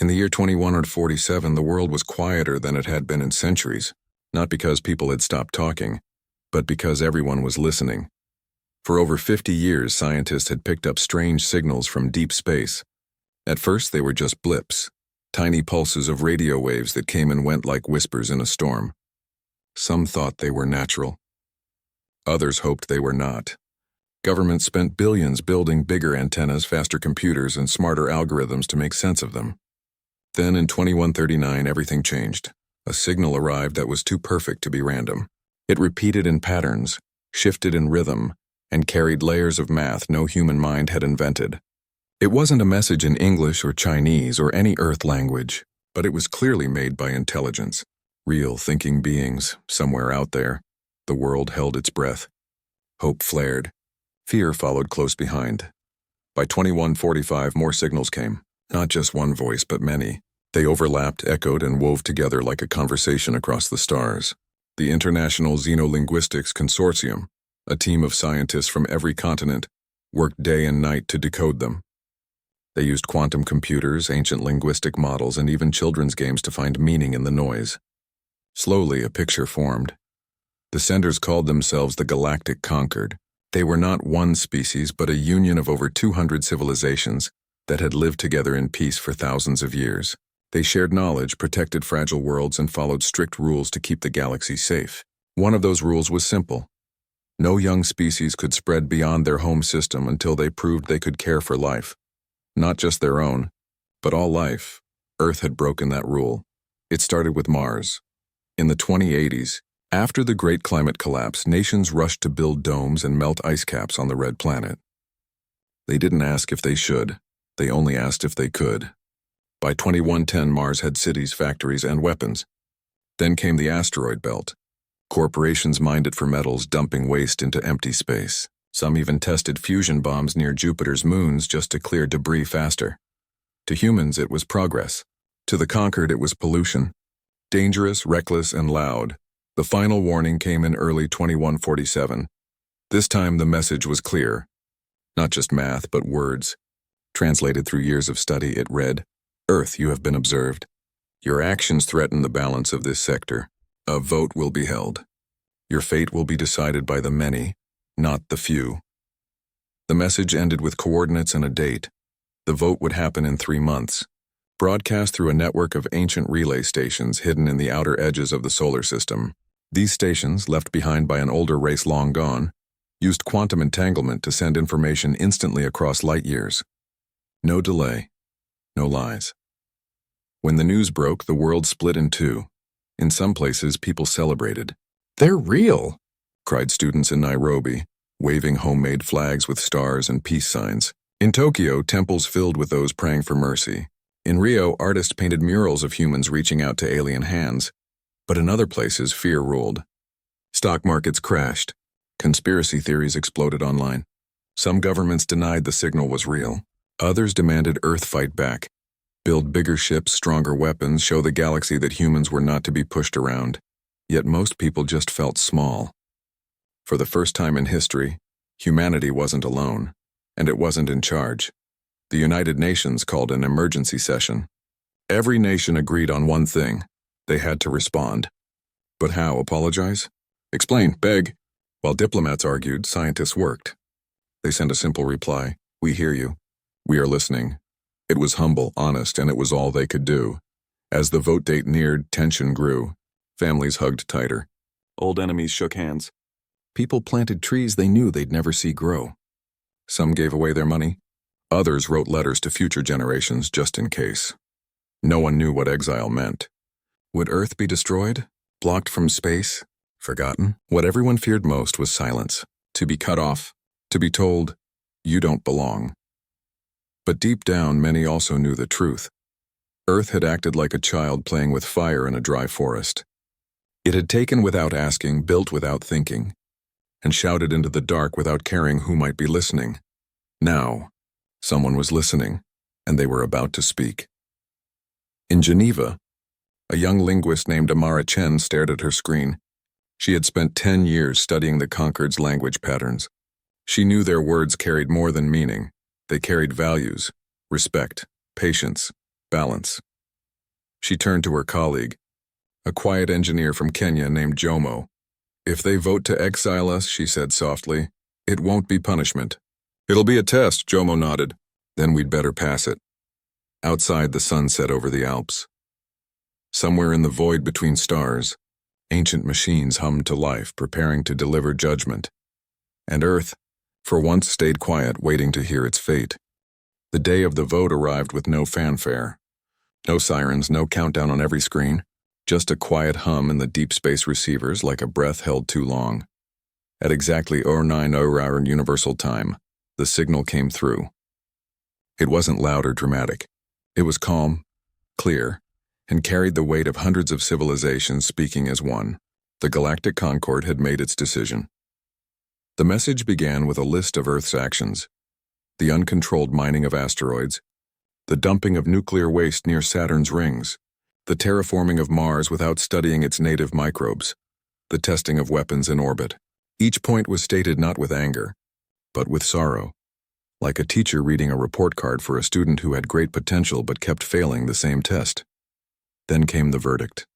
In the year 2147, the world was quieter than it had been in centuries, not because people had stopped talking, but because everyone was listening. For over 50 years, scientists had picked up strange signals from deep space. At first, they were just blips, tiny pulses of radio waves that came and went like whispers in a storm. Some thought they were natural. Others hoped they were not. Governments spent billions building bigger antennas, faster computers, and smarter algorithms to make sense of them. Then in 2139, everything changed. A signal arrived that was too perfect to be random. It repeated in patterns, shifted in rhythm, and carried layers of math no human mind had invented. It wasn't a message in English or Chinese or any Earth language, but it was clearly made by intelligence. Real thinking beings, somewhere out there. The world held its breath. Hope flared. Fear followed close behind. By 2145, more signals came. Not just one voice, but many. They overlapped, echoed, and wove together like a conversation across the stars. The International Xenolinguistics Consortium, a team of scientists from every continent, worked day and night to decode them. They used quantum computers, ancient linguistic models, and even children's games to find meaning in the noise. Slowly, a picture formed. The senders called themselves the Galactic Conquered. They were not one species, but a union of over 200 civilizations that had lived together in peace for thousands of years. They shared knowledge, protected fragile worlds, and followed strict rules to keep the galaxy safe. One of those rules was simple. No young species could spread beyond their home system until they proved they could care for life. Not just their own, but all life. Earth had broken that rule. It started with Mars. In the 2080s, after the Great Climate Collapse, nations rushed to build domes and melt ice caps on the Red Planet. They didn't ask if they should. They only asked if they could. By 2110, Mars had cities, factories, and weapons. Then came the asteroid belt. Corporations mined it for metals, dumping waste into empty space. Some even tested fusion bombs near Jupiter's moons just to clear debris faster. To humans, it was progress. To the conquered, it was pollution. Dangerous, reckless, and loud. The final warning came in early 2147. This time, the message was clear. Not just math, but words. Translated through years of study, it read, "Earth, you have been observed. Your actions threaten the balance of this sector. A vote will be held. Your fate will be decided by the many, not the few." The message ended with coordinates and a date. The vote would happen in 3 months, broadcast through a network of ancient relay stations hidden in the outer edges of the solar system. These stations, left behind by an older race long gone, used quantum entanglement to send information instantly across light years. No delay, no lies. When the news broke, the world split in two. In some places, people celebrated. "They're real!" cried students in Nairobi, waving homemade flags with stars and peace signs. In Tokyo, temples filled with those praying for mercy. In Rio, artists painted murals of humans reaching out to alien hands. But in other places, fear ruled. Stock markets crashed. Conspiracy theories exploded online. Some governments denied the signal was real. Others demanded Earth fight back. Build bigger ships, stronger weapons, show the galaxy that humans were not to be pushed around. Yet most people just felt small. For the first time in history, humanity wasn't alone, and it wasn't in charge. The United Nations called an emergency session. Every nation agreed on one thing. They had to respond. But how? Apologize? Explain, beg. While diplomats argued, scientists worked. They sent a simple reply: "We hear you. We are listening." It was humble, honest, and it was all they could do. As the vote date neared, tension grew. Families hugged tighter. Old enemies shook hands. People planted trees they knew they'd never see grow. Some gave away their money. Others wrote letters to future generations just in case. No one knew what exile meant. Would Earth be destroyed? Blocked from space? Forgotten? What everyone feared most was silence. To be cut off. To be told, "You don't belong." But deep down, many also knew the truth. Earth had acted like a child playing with fire in a dry forest. It had taken without asking, built without thinking, and shouted into the dark without caring who might be listening. Now, someone was listening, and they were about to speak. In Geneva, a young linguist named Amara Chen stared at her screen. She had spent 10 years studying the Conquered's language patterns. She knew their words carried more than meaning. They carried values, respect, patience, balance. She turned to her colleague, a quiet engineer from Kenya named Jomo. "If they vote to exile us," she said softly, "it won't be punishment." "It'll be a test," Jomo nodded. "Then we'd better pass it." Outside, the sun set over the Alps. Somewhere in the void between stars, ancient machines hummed to life, preparing to deliver judgment. And Earth, for once, stayed quiet, waiting to hear its fate. The day of the vote arrived with no fanfare. No sirens, no countdown on every screen, just a quiet hum in the deep space receivers like a breath held too long. At exactly 09:00 hour Universal Time, the signal came through. It wasn't loud or dramatic. It was calm, clear, and carried the weight of hundreds of civilizations speaking as one. The Galactic Concord had made its decision. The message began with a list of Earth's actions: the uncontrolled mining of asteroids, the dumping of nuclear waste near Saturn's rings, the terraforming of Mars without studying its native microbes, the testing of weapons in orbit. Each point was stated not with anger, but with sorrow, like a teacher reading a report card for a student who had great potential but kept failing the same test. Then came the verdict.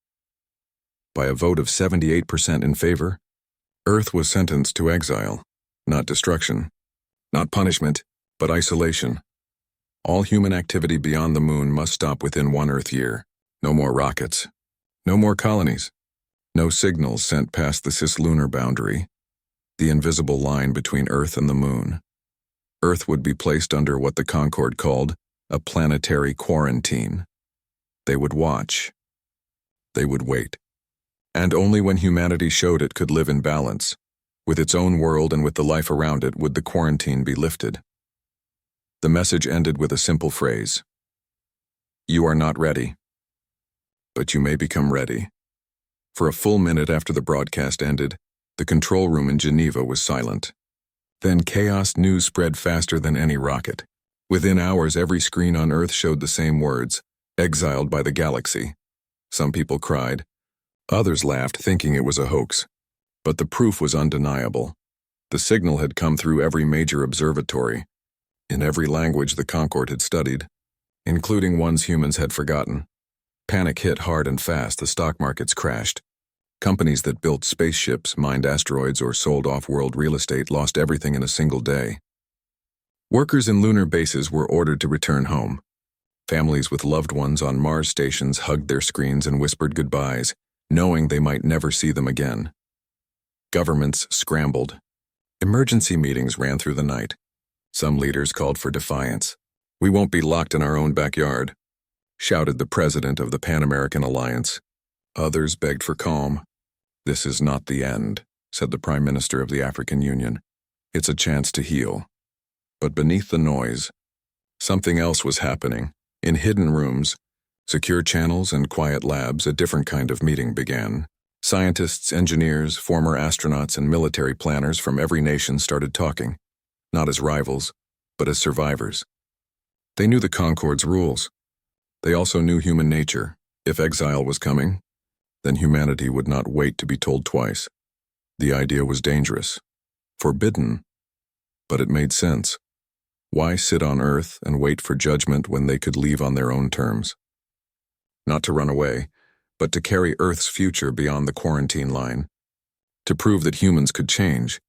By a vote of 78% in favor, Earth was sentenced to exile, not destruction, not punishment, but isolation. All human activity beyond the moon must stop within one Earth year. No more rockets, no more colonies, no signals sent past the cislunar boundary, the invisible line between Earth and the moon. Earth would be placed under what the Concord called a planetary quarantine. They would watch. They would wait. And only when humanity showed it could live in balance, with its own world and with the life around it, would the quarantine be lifted. The message ended with a simple phrase: "You are not ready, but you may become ready." For a full minute after the broadcast ended, the control room in Geneva was silent. Then chaos news spread faster than any rocket. Within hours, every screen on Earth showed the same words: exiled by the galaxy. Some people cried. Others laughed, thinking it was a hoax. But the proof was undeniable. The signal had come through every major observatory, in every language the Concord had studied, including ones humans had forgotten. Panic hit hard and fast. The stock markets crashed. Companies that built spaceships, mined asteroids, or sold off-world real estate lost everything in a single day. Workers in lunar bases were ordered to return home. Families with loved ones on Mars stations hugged their screens and whispered goodbyes, knowing they might never see them again. Governments scrambled. Emergency meetings ran through the night. Some leaders called for defiance. "We won't be locked in our own backyard," shouted the president of the Pan-American Alliance. Others begged for calm. "This is not the end," said the Prime Minister of the African Union. "It's a chance to heal." But beneath the noise, something else was happening. In hidden rooms, secure channels, and quiet labs, a different kind of meeting began. Scientists, engineers, former astronauts, and military planners from every nation started talking, not as rivals, but as survivors. They knew the Concord's rules. They also knew human nature. If exile was coming, then humanity would not wait to be told twice. The idea was dangerous, forbidden, but it made sense. Why sit on Earth and wait for judgment when they could leave on their own terms? Not to run away, but to carry Earth's future beyond the quarantine line, to prove that humans could change,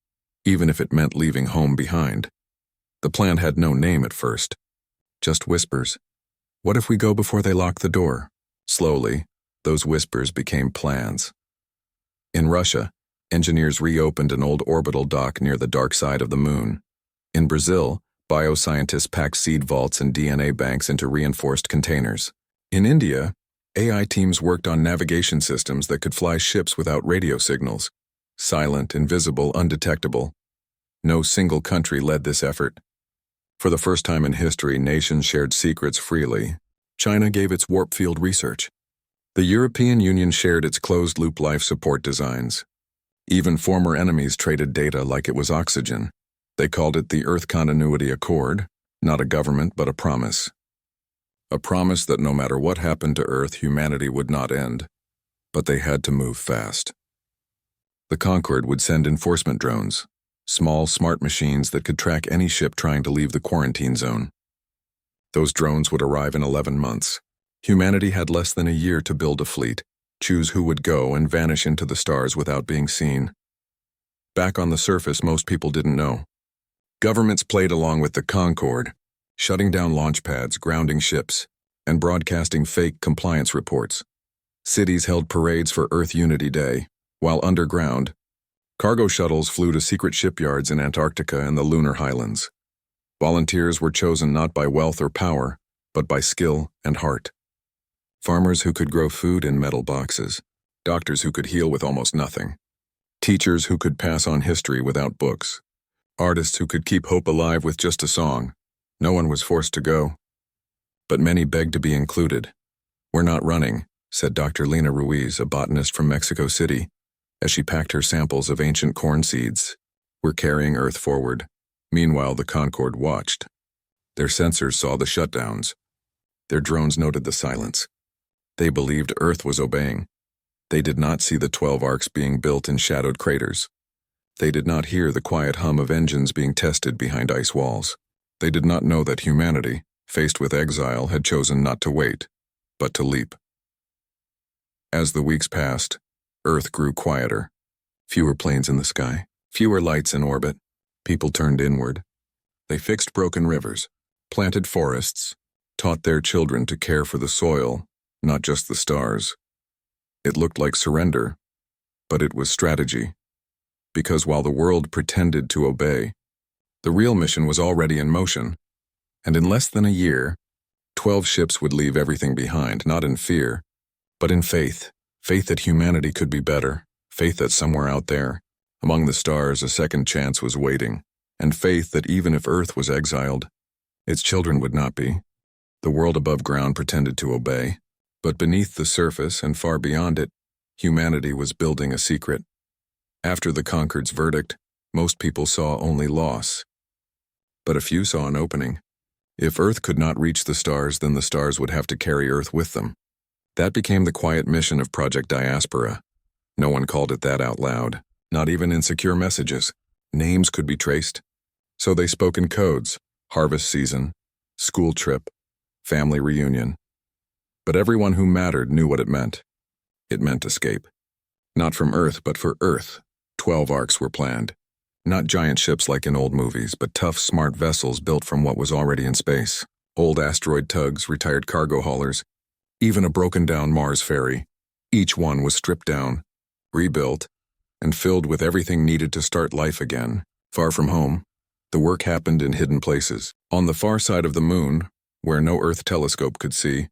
even if it meant leaving home behind. The plan had no name at first, just whispers. What if we go before they lock the door? Slowly, those whispers became plans. In Russia, engineers reopened an old orbital dock near the dark side of the moon. In Brazil, bioscientists packed seed vaults and DNA banks into reinforced containers. In India, AI teams worked on navigation systems that could fly ships without radio signals. Silent, invisible, undetectable. No single country led this effort. For the first time in history, nations shared secrets freely. China gave its warp field research. The European Union shared its closed-loop life support designs. Even former enemies traded data like it was oxygen. They called it the Earth Continuity Accord, not a government but a promise. A promise that no matter what happened to Earth, humanity would not end, but they had to move fast. The Concord would send enforcement drones, small, smart machines that could track any ship trying to leave the quarantine zone. Those drones would arrive in 11 months. Humanity had less than a year to build a fleet, choose who would go, and vanish into the stars without being seen. Back on the surface, most people didn't know. Governments played along with the Concorde, shutting down launch pads, grounding ships, and broadcasting fake compliance reports. Cities held parades for Earth Unity Day, while underground, cargo shuttles flew to secret shipyards in Antarctica and the lunar highlands. Volunteers were chosen not by wealth or power, but by skill and heart. Farmers who could grow food in metal boxes, doctors who could heal with almost nothing, teachers who could pass on history without books, artists who could keep hope alive with just a song. No one was forced to go, but many begged to be included. "We're not running," said Dr. Lena Ruiz, a botanist from Mexico City, as she packed her samples of ancient corn seeds. "We're carrying Earth forward." Meanwhile, the Concorde watched. Their sensors saw the shutdowns. Their drones noted the silence. They believed Earth was obeying. They did not see the 12 arcs being built in shadowed craters. They did not hear the quiet hum of engines being tested behind ice walls. They did not know that humanity, faced with exile, had chosen not to wait, but to leap. As the weeks passed, Earth grew quieter. Fewer planes in the sky, fewer lights in orbit. People turned inward. They fixed broken rivers, planted forests, taught their children to care for the soil, not just the stars. It looked like surrender, but it was strategy. Because while the world pretended to obey, the real mission was already in motion, and in less than a year, 12 ships would leave everything behind, not in fear, but in faith. Faith that humanity could be better, faith that somewhere out there, among the stars, a second chance was waiting, and faith that even if Earth was exiled, its children would not be. The world above ground pretended to obey, but beneath the surface and far beyond it, humanity was building a secret. After the Concorde's verdict, most people saw only loss. But a few saw an opening. If Earth could not reach the stars, then the stars would have to carry Earth with them. That became the quiet mission of Project Diaspora. No one called it that out loud, not even in secure messages. Names could be traced. So they spoke in codes: harvest season, school trip, family reunion. But everyone who mattered knew what it meant. It meant escape. Not from Earth, but for Earth. 12 arcs were planned. Not giant ships like in old movies, but tough, smart vessels built from what was already in space. Old asteroid tugs, retired cargo haulers, even a broken-down Mars ferry. Each one was stripped down, rebuilt, and filled with everything needed to start life again. Far from home, the work happened in hidden places. On the far side of the moon, where no Earth telescope could see,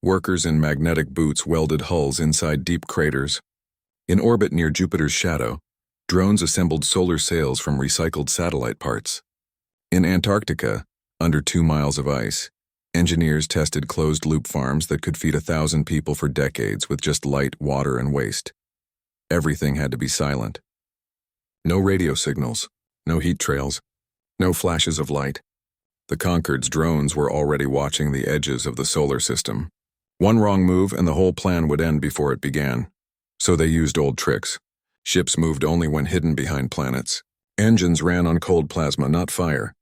workers in magnetic boots welded hulls inside deep craters. In orbit near Jupiter's shadow, drones assembled solar sails from recycled satellite parts. In Antarctica, under 2 miles of ice, engineers tested closed-loop farms that could feed 1,000 people for decades with just light, water, and waste. Everything had to be silent. No radio signals, no heat trails, no flashes of light. The Concorde's drones were already watching the edges of the solar system. One wrong move and the whole plan would end before it began. So they used old tricks. Ships moved only when hidden behind planets. Engines ran on cold plasma, not fire.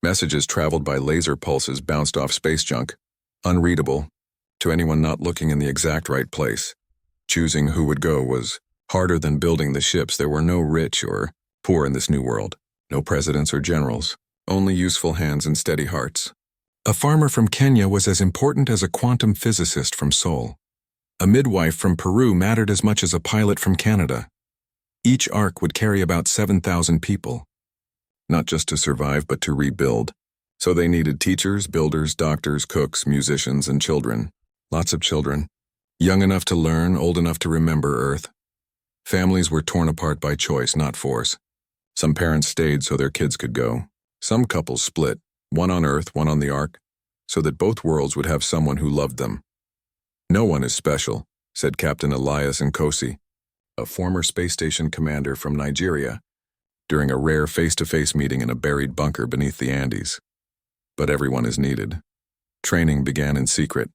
Messages traveled by laser pulses bounced off space junk, unreadable, to anyone not looking in the exact right place. Choosing who would go was harder than building the ships. There were no rich or poor in this new world, no presidents or generals, only useful hands and steady hearts. A farmer from Kenya was as important as a quantum physicist from Seoul. A midwife from Peru mattered as much as a pilot from Canada. Each arc would carry about 7,000 people, not just to survive but to rebuild. So they needed teachers, builders, doctors, cooks, musicians, and children. Lots of children. Young enough to learn, old enough to remember Earth. Families were torn apart by choice, not force. Some parents stayed so their kids could go. Some couples split, one on Earth, one on the Ark, so that both worlds would have someone who loved them. "No one is special," said Captain Elias Nkosi, a former space station commander from Nigeria, during a rare face-to-face meeting in a buried bunker beneath the Andes. But everyone is needed. Training began in secret.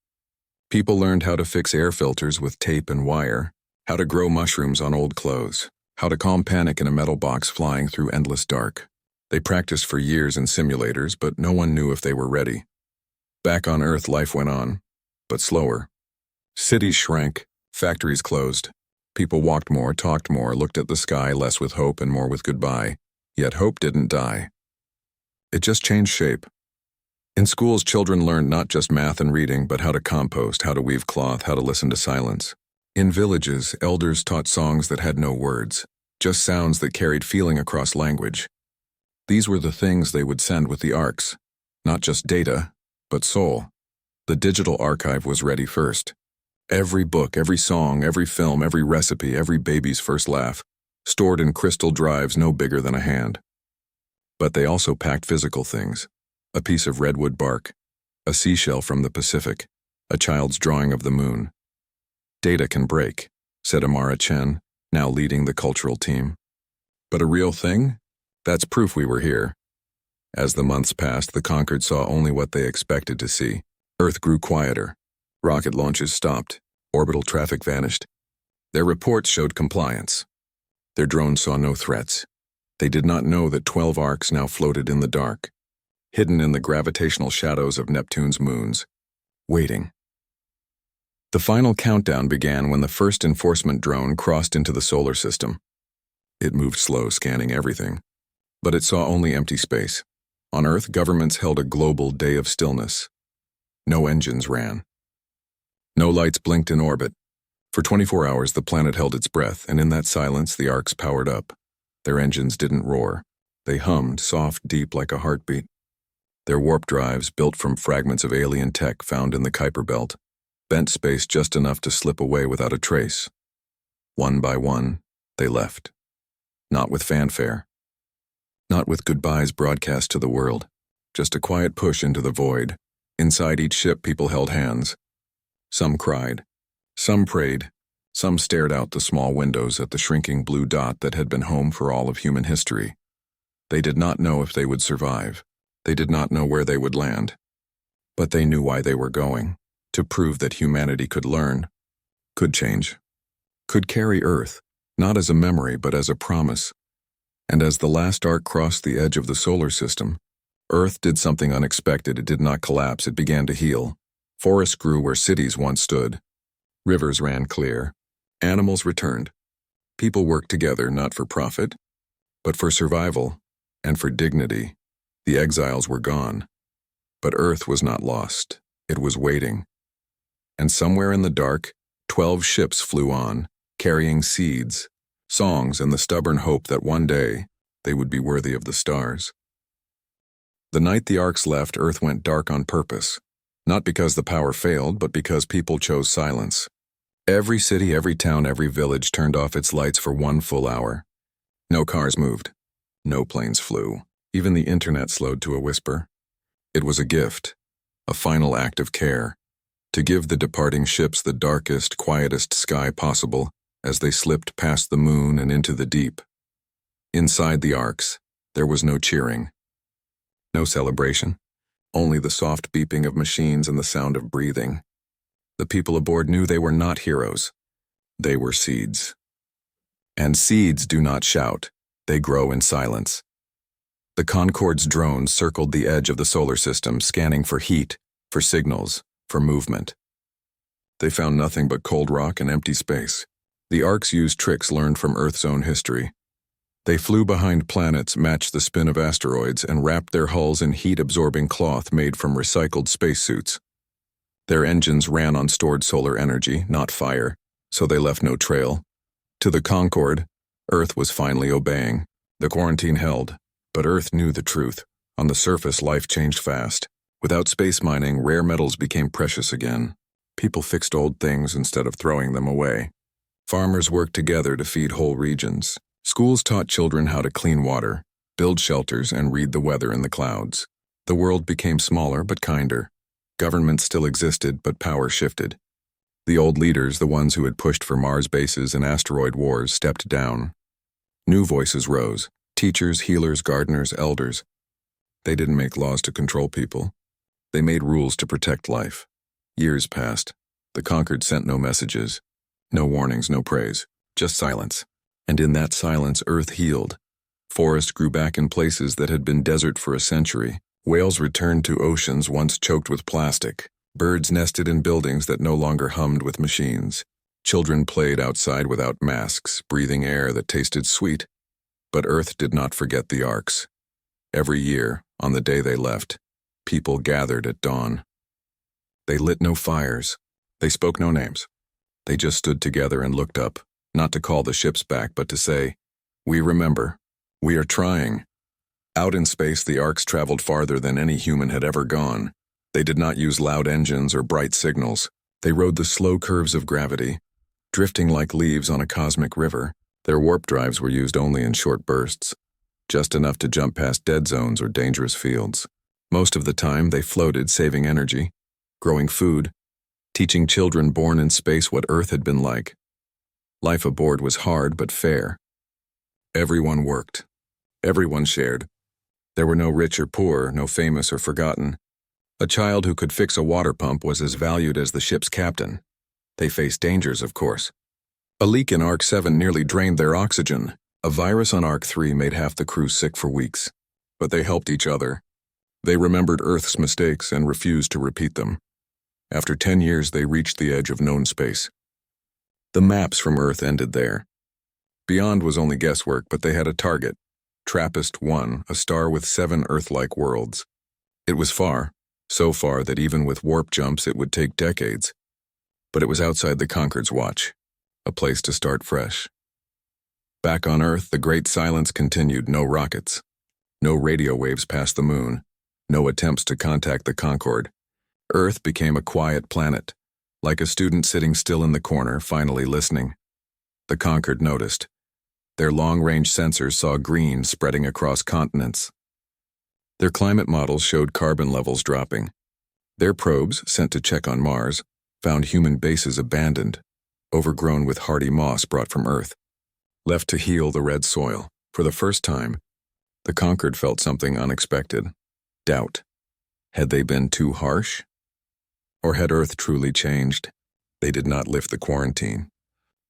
People learned how to fix air filters with tape and wire, how to grow mushrooms on old clothes, how to calm panic in a metal box flying through endless dark. They practiced for years in simulators, but no one knew if they were ready. Back on Earth, life went on. but slower. Cities shrank, factories closed. People walked more, talked more, looked at the sky less with hope and more with goodbye. Yet hope didn't die. It just changed shape. In schools, children learned not just math and reading, but how to compost, how to weave cloth, how to listen to silence. In villages, elders taught songs that had no words, just sounds that carried feeling across language. These were the things they would send with the arcs, not just data, but soul. The digital archive was ready first. Every book, every song, every film, every recipe, every baby's first laugh, stored in crystal drives no bigger than a hand. But they also packed physical things. A piece of redwood bark, a seashell from the Pacific, a child's drawing of the moon. Data can break, said Amara Chen, now leading the cultural team. But a real thing? That's proof we were here. As the months passed, the Conquered saw only what they expected to see. Earth grew quieter. Rocket launches stopped. Orbital traffic vanished. Their reports showed compliance. Their drones saw no threats. They did not know that 12 arcs now floated in the dark, hidden in the gravitational shadows of Neptune's moons, waiting. The final countdown began when the first enforcement drone crossed into the solar system. It moved slow, scanning everything, but it saw only empty space. On Earth, governments held a global day of stillness. No engines ran. No lights blinked in orbit. For 24 hours, the planet held its breath, and in that silence, the arcs powered up. Their engines didn't roar. They hummed, soft, deep, like a heartbeat. Their warp drives, built from fragments of alien tech found in the Kuiper Belt, bent space just enough to slip away without a trace. One by one, they left. Not with fanfare. Not with goodbyes broadcast to the world. Just a quiet push into the void. Inside each ship, people held hands. Some cried. Some prayed. Some stared out the small windows at the shrinking blue dot that had been home for all of human history. They did not know if they would survive. They did not know where they would land. But they knew why they were going, to prove that humanity could learn, could change, could carry Earth, not as a memory but as a promise. And as the last arc crossed the edge of the solar system, Earth did something unexpected. It did not collapse, it began to heal. Forests grew where cities once stood. Rivers ran clear. Animals returned. People worked together not for profit, but for survival and for dignity. The exiles were gone. But Earth was not lost. It was waiting. And somewhere in the dark, 12 ships flew on, carrying seeds, songs, and the stubborn hope that one day they would be worthy of the stars. The night the arcs left, Earth went dark on purpose. Not because the power failed, but because people chose silence. Every city, every town, every village turned off its lights for 1 full hour. No cars moved. No planes flew. Even the internet slowed to a whisper. It was a gift, a final act of care, to give the departing ships the darkest, quietest sky possible as they slipped past the moon and into the deep. Inside the arcs, there was no cheering. No celebration. Only the soft beeping of machines and the sound of breathing. The people aboard knew they were not heroes. They were seeds. And seeds do not shout. They grow in silence. The Concorde's drones circled the edge of the solar system, scanning for heat, for signals, for movement. They found nothing but cold rock and empty space. The arcs used tricks learned from Earth's own history. They flew behind planets, matched the spin of asteroids, and wrapped their hulls in heat-absorbing cloth made from recycled spacesuits. Their engines ran on stored solar energy, not fire, so they left no trail. To the Concorde, Earth was finally obeying. The quarantine held, but Earth knew the truth. On the surface, life changed fast. Without space mining, rare metals became precious again. People fixed old things instead of throwing them away. Farmers worked together to feed whole regions. Schools taught children how to clean water, build shelters, and read the weather in the clouds. The world became smaller but kinder. Governments still existed, but power shifted. The old leaders, the ones who had pushed for Mars bases and asteroid wars, stepped down. New voices rose: teachers, healers, gardeners, elders. They didn't make laws to control people. They made rules to protect life. Years passed. The Conquered sent no messages. No warnings, no praise. Just silence. And in that silence, Earth healed. Forests grew back in places that had been desert for a century. Whales returned to oceans once choked with plastic. Birds nested in buildings that no longer hummed with machines. Children played outside without masks, breathing air that tasted sweet. But Earth did not forget the Arcs. Every year, on the day they left, people gathered at dawn. They lit no fires. They spoke no names. They just stood together and looked up, not to call the ships back, but to say, "We remember. We are trying." Out in space, the Arcs traveled farther than any human had ever gone. They did not use loud engines or bright signals. They rode the slow curves of gravity, drifting like leaves on a cosmic river. Their warp drives were used only in short bursts, just enough to jump past dead zones or dangerous fields. Most of the time, they floated, saving energy, growing food, teaching children born in space what Earth had been like. Life aboard was hard but fair. Everyone worked. Everyone shared. There were no rich or poor, no famous or forgotten. A child who could fix a water pump was as valued as the ship's captain. They faced dangers, of course. A leak in Arc 7 nearly drained their oxygen. A virus on Arc 3 made half the crew sick for weeks. But they helped each other. They remembered Earth's mistakes and refused to repeat them. After 10 years, they reached the edge of known space. The maps from Earth ended there. Beyond was only guesswork, but they had a target. TRAPPIST-1, a star with 7 Earth-like worlds. It was far, so far that even with warp jumps it would take decades. But it was outside the Concord's watch, a place to start fresh. Back on Earth, the great silence continued. No rockets, no radio waves past the moon, no attempts to contact the Concorde. Earth became a quiet planet, like a student sitting still in the corner, finally listening. The Concorde noticed. Their long-range sensors saw green spreading across continents. Their climate models showed carbon levels dropping. Their probes, sent to check on Mars, found human bases abandoned, overgrown with hardy moss brought from Earth, left to heal the red soil. For the first time, the Concorde felt something unexpected. Doubt. Had they been too harsh? Or had Earth truly changed? They did not lift the quarantine.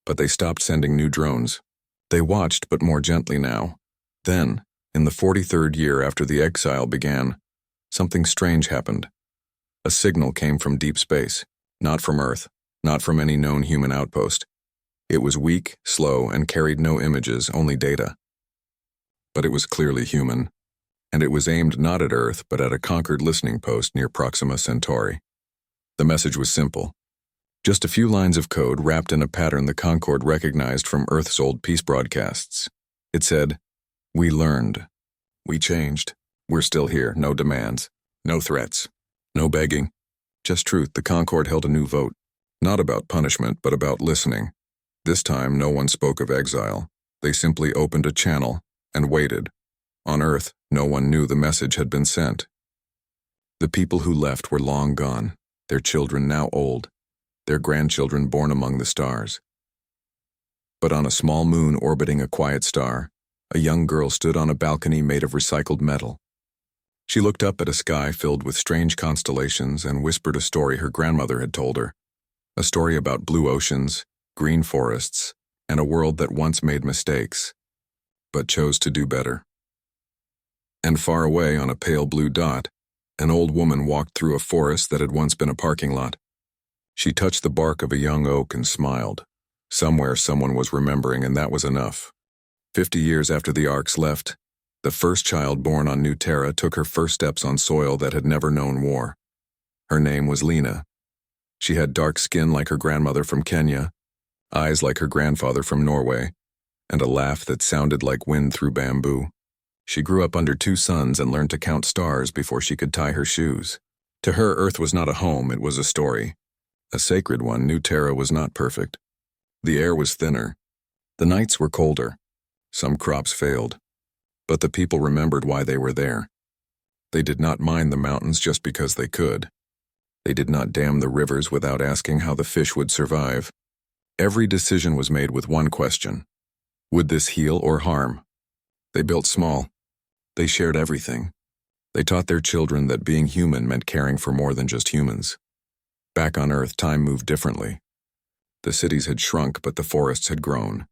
But they stopped sending new drones. They watched, but more gently now. Then, in the 43rd year after the Exile began, something strange happened. A signal came from deep space, not from Earth, not from any known human outpost. It was weak, slow, and carried no images, only data. But it was clearly human, and it was aimed not at Earth, but at a Concorde listening post near Proxima Centauri. The message was simple. Just a few lines of code wrapped in a pattern the Concorde recognized from Earth's old peace broadcasts. It said, "We learned. We changed. We're still here. No demands. No threats. No begging. Just truth." The Concorde held a new vote. Not about punishment, but about listening. This time, no one spoke of exile. They simply opened a channel and waited. On Earth, no one knew the message had been sent. The people who left were long gone, their children now old, their grandchildren born among the stars. But on a small moon orbiting a quiet star, a young girl stood on a balcony made of recycled metal. She looked up at a sky filled with strange constellations and whispered a story her grandmother had told her. A story about blue oceans, green forests, and a world that once made mistakes, but chose to do better. And far away on a pale blue dot, an old woman walked through a forest that had once been a parking lot. She touched the bark of a young oak and smiled. Somewhere someone was remembering, and that was enough. 50 years after the Arcs left, the first child born on New Terra took her first steps on soil that had never known war. Her name was Lena. She had dark skin like her grandmother from Kenya, eyes like her grandfather from Norway, and a laugh that sounded like wind through bamboo. She grew up under 2 suns and learned to count stars before she could tie her shoes. To her, Earth was not a home, it was a story. A sacred one. New Terra was not perfect. The air was thinner. The nights were colder. Some crops failed. But the people remembered why they were there. They did not mine the mountains just because they could. They did not dam the rivers without asking how the fish would survive. Every decision was made with one question. Would this heal or harm? They built small. They shared everything. They taught their children that being human meant caring for more than just humans. Back on Earth, time moved differently. The cities had shrunk, but the forests had grown.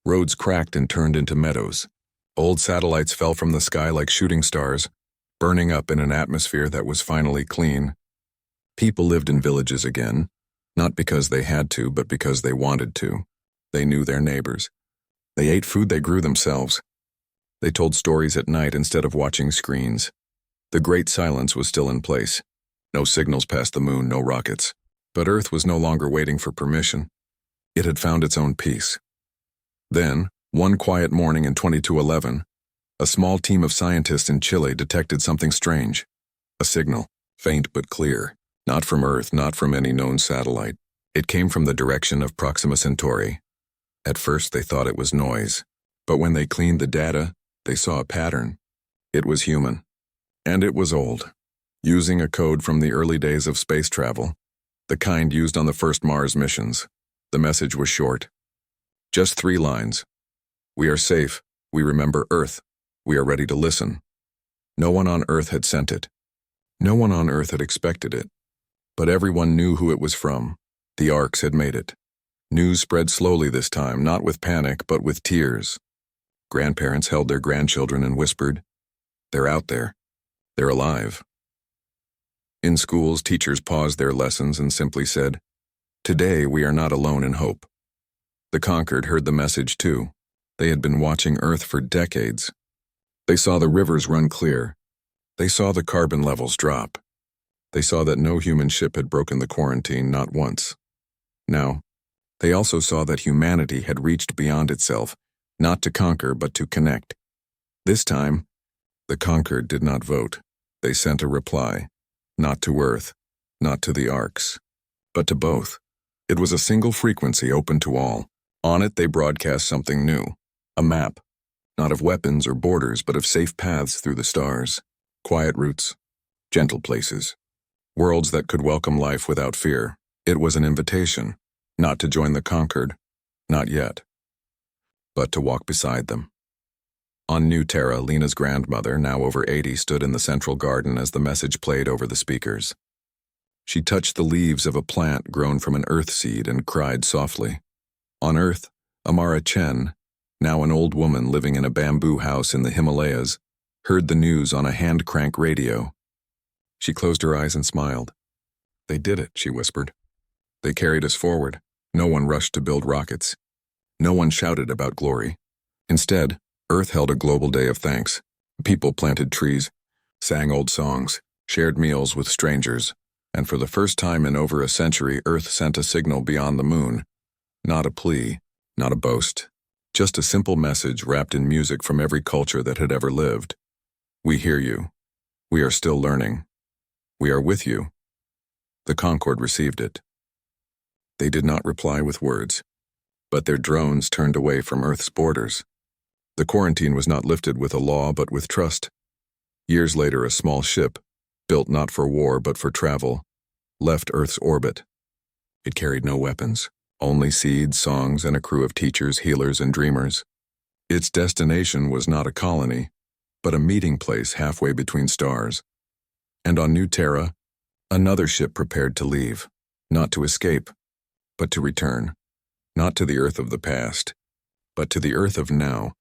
Roads cracked and turned into meadows. Old satellites fell from the sky like shooting stars, burning up in an atmosphere that was finally clean. People lived in villages again, not because they had to, but because they wanted to. They knew their neighbors. They ate food they grew themselves. They told stories at night instead of watching screens. The great silence was still in place. No signals past the moon, no rockets. But Earth was no longer waiting for permission. It had found its own peace. Then, one quiet morning in 2211, a small team of scientists in Chile detected something strange. A signal, faint but clear. Not from Earth, not from any known satellite. It came from the direction of Proxima Centauri. At first they thought it was noise, but when they cleaned the data, they saw a pattern. It was human. And it was old. Using a code from the early days of space travel, the kind used on the first Mars missions. The message was short. Just 3 lines. We are safe. We remember Earth. We are ready to listen. No one on Earth had sent it. No one on Earth had expected it. But everyone knew who it was from. The Arcs had made it. News spread slowly this time, not with panic, but with tears. Grandparents held their grandchildren and whispered, "They're out there. They're alive." In schools, teachers paused their lessons and simply said, "Today we are not alone in hope." The conquered heard the message too. They had been watching Earth for decades. They saw the rivers run clear. They saw the carbon levels drop. They saw that no human ship had broken the quarantine, not once. Now, they also saw that humanity had reached beyond itself, not to conquer but to connect. This time, the conquered did not vote. They sent a reply, not to Earth, not to the Arcs, but to both. It was a single frequency open to all. On it they broadcast something new, a map, not of weapons or borders, but of safe paths through the stars, quiet routes, gentle places. Worlds that could welcome life without fear. It was an invitation, not to join the conquered, not yet, but to walk beside them. On New Terra, Lena's grandmother, now over 80, stood in the central garden as the message played over the speakers. She touched the leaves of a plant grown from an earth seed and cried softly. On Earth, Amara Chen, now an old woman living in a bamboo house in the Himalayas, heard the news on a hand-crank radio. She closed her eyes and smiled. "They did it," she whispered. "They carried us forward. No one rushed to build rockets. No one shouted about glory. Instead, Earth held a global day of thanks. People planted trees, sang old songs, shared meals with strangers, and for the first time in over a century, Earth sent a signal beyond the moon. Not a plea, not a boast, just a simple message wrapped in music from every culture that had ever lived. We hear you. We are still learning. We are with you." The Concord received it. They did not reply with words, but their drones turned away from Earth's borders. The quarantine was not lifted with a law, but with trust. Years later, a small ship, built not for war but for travel, left Earth's orbit. It carried no weapons, only seeds, songs, and a crew of teachers, healers, and dreamers. Its destination was not a colony, but a meeting place halfway between stars. And on New Terra, another ship prepared to leave, not to escape, but to return, not to the Earth of the past, but to the Earth of now.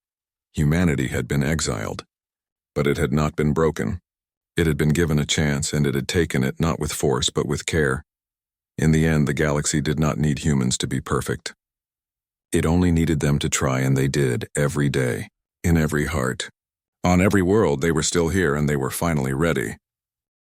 Humanity had been exiled, but it had not been broken. It had been given a chance, and it had taken it not with force but with care. In the end, the galaxy did not need humans to be perfect. It only needed them to try, and they did, every day, in every heart. On every world, they were still here, and they were finally ready.